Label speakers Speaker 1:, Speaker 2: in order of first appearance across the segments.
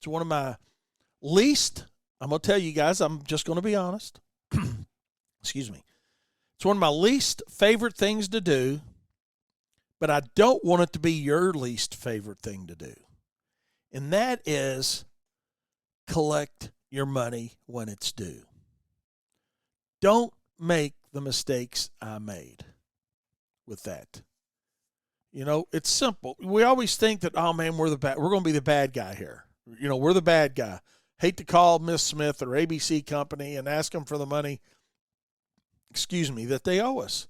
Speaker 1: one of my least, I'm going to tell you guys, I'm just going to be honest. Excuse me. It's one of my least favorite things to do, but I don't want it to be your least favorite thing to do. And that is collect your money when it's due. Don't make the mistakes I made with that. You know, it's simple. We always think that, oh man, we're going to be the bad guy here. You know, we're the bad guy. Hate to call Miss Smith or ABC Company and ask them for the money, that they owe us.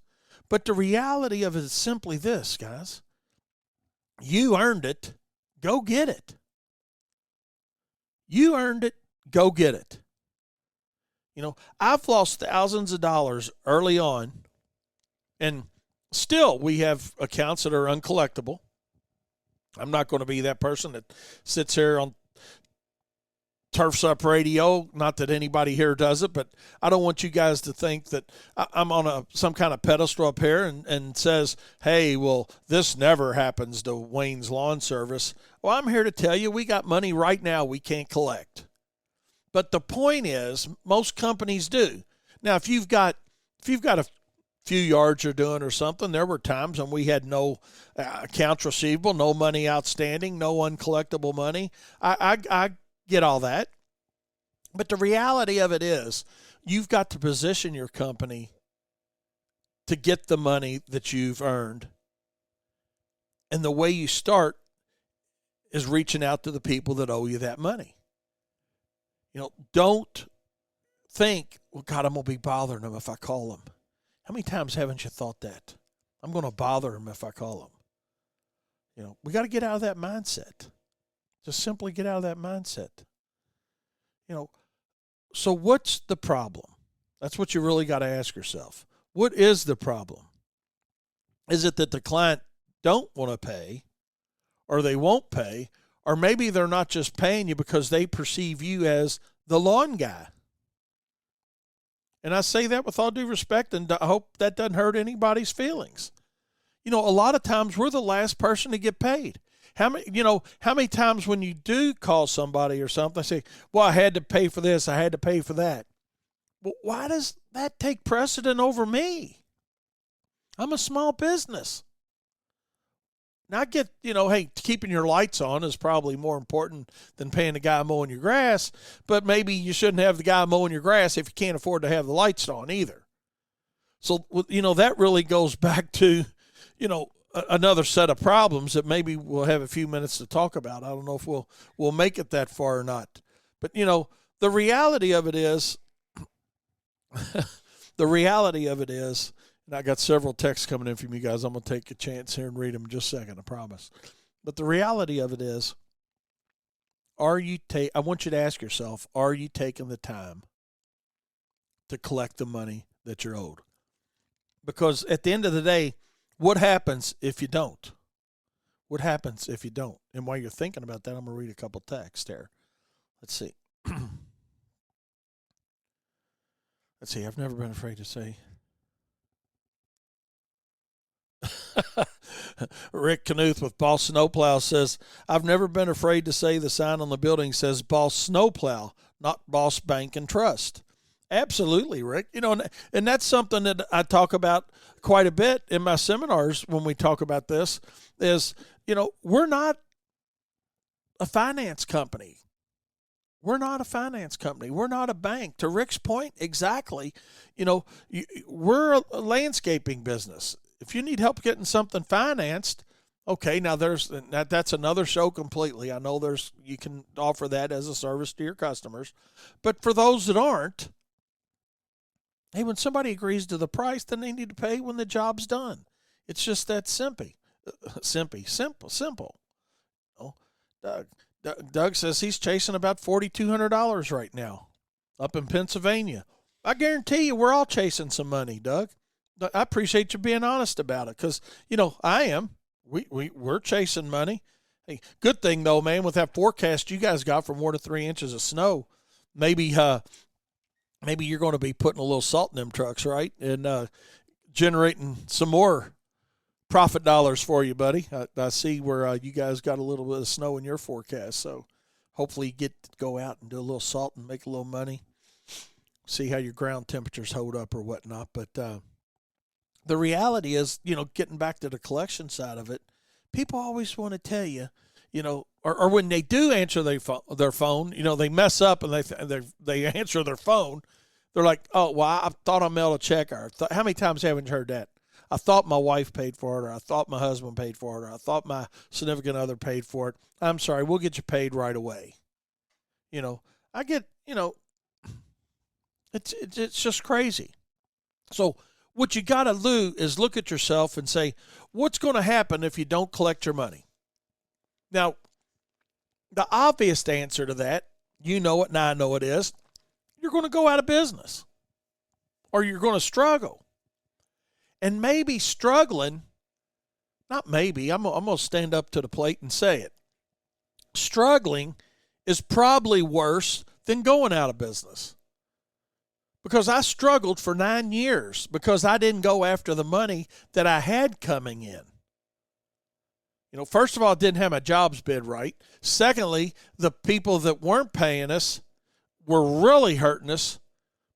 Speaker 1: But the reality of it is simply this, guys. You earned it. Go get it. You earned it. Go get it. You know, I've lost thousands of dollars early on, and still we have accounts that are uncollectible. I'm not going to be that person that sits here on Turfs Up Radio. Not that anybody here does it, but I don't want you guys to think that I'm on some kind of pedestal up here and says, hey, well, this never happens to Wayne's Lawn Service. Well, I'm here to tell you we got money right now we can't collect. But the point is, most companies do. Now, if you've got a few yards you're doing or something, there were times when we had no accounts receivable, no money outstanding, no uncollectible money. I get all that. But the reality of it is, you've got to position your company to get the money that you've earned. And the way you start is reaching out to the people that owe you that money. You know, don't think, well, God, I'm going to be bothering them if I call them. How many times haven't you thought that? I'm going to bother them if I call them. You know, we got to get out of that mindset. Just simply get out of that mindset. You know, so what's the problem? That's what you really got to ask yourself. What is the problem? Is it that the client don't want to pay, or they won't pay, or maybe they're not just paying you because they perceive you as the lawn guy? And I say that with all due respect, and I hope that doesn't hurt anybody's feelings. You know, a lot of times we're the last person to get paid. How many times when you do call somebody or something, they say, well, I had to pay for this, I had to pay for that. Well, why does that take precedent over me? I'm a small business. Now I get, hey, keeping your lights on is probably more important than paying the guy mowing your grass, but maybe you shouldn't have the guy mowing your grass if you can't afford to have the lights on either. So, that really goes back to, another set of problems that maybe we'll have a few minutes to talk about. I don't know if we'll make it that far or not. But, the reality of it is, and I got several texts coming in from you guys. I'm going to take a chance here and read them in just a second, I promise. But the reality of it is, I want you to ask yourself, are you taking the time to collect the money that you're owed? Because at the end of the day, what happens if you don't? What happens if you don't? And while you're thinking about that, I'm going to read a couple texts there. Let's see. I've never been afraid to say. Rick Knuth with Boss Snowplow says, I've never been afraid to say the sign on the building says Boss Snowplow, not Boss Bank and Trust. Absolutely, Rick. And that's something that I talk about quite a bit in my seminars when we talk about this is, we're not a finance company. We're not a finance company. We're not a bank. To Rick's point, exactly. We're a landscaping business. If you need help getting something financed, okay, now that's another show completely. I know you can offer that as a service to your customers. But for those that aren't, hey, when somebody agrees to the price, then they need to pay when the job's done. It's just that simple. Doug says he's chasing about $4,200 right now up in Pennsylvania. I guarantee you we're all chasing some money, Doug. I appreciate you being honest about it because, I am. We're chasing money. Hey, good thing, though, man, with that forecast you guys got for 1 to 3 inches of snow, maybe you're going to be putting a little salt in them trucks, right? And generating some more profit dollars for you, buddy. I see where you guys got a little bit of snow in your forecast. So hopefully you get to go out and do a little salt and make a little money. See how your ground temperatures hold up or whatnot. But the reality is, getting back to the collection side of it, people always want to tell you, or when they do answer their phone, they mess up and they answer their phone. They're like, oh, well, I thought I mailed a check. Or how many times haven't you heard that? I thought my wife paid for it, or I thought my husband paid for it, or I thought my significant other paid for it. I'm sorry, we'll get you paid right away. I get, it's just crazy. So what you got to do is look at yourself and say, what's going to happen if you don't collect your money? Now, the obvious answer to that, you know it and I know it is, you're going to go out of business or you're going to struggle. And maybe struggling, not maybe, I'm going to stand up to the plate and say it. Struggling is probably worse than going out of business. Because I struggled for 9 years because I didn't go after the money that I had coming in. First of all, I didn't have my jobs bid right. Secondly, the people that weren't paying us were really hurting us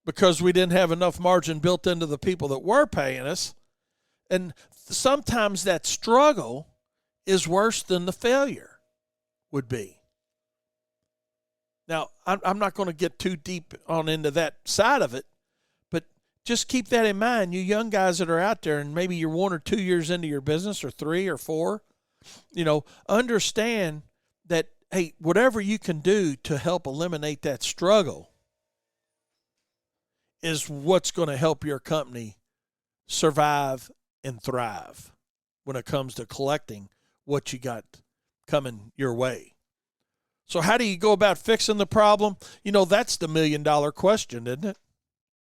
Speaker 1: because we didn't have enough margin built into the people that were paying us. And sometimes that struggle is worse than the failure would be. Now, I'm not going to get too deep on into that side of it, but just keep that in mind. You young guys that are out there, and maybe you're 1 or 2 years into your business, or 3 or 4, understand that, hey, whatever you can do to help eliminate that struggle is what's going to help your company survive and thrive when it comes to collecting what you got coming your way. So how do you go about fixing the problem? That's the $1 million question, isn't it?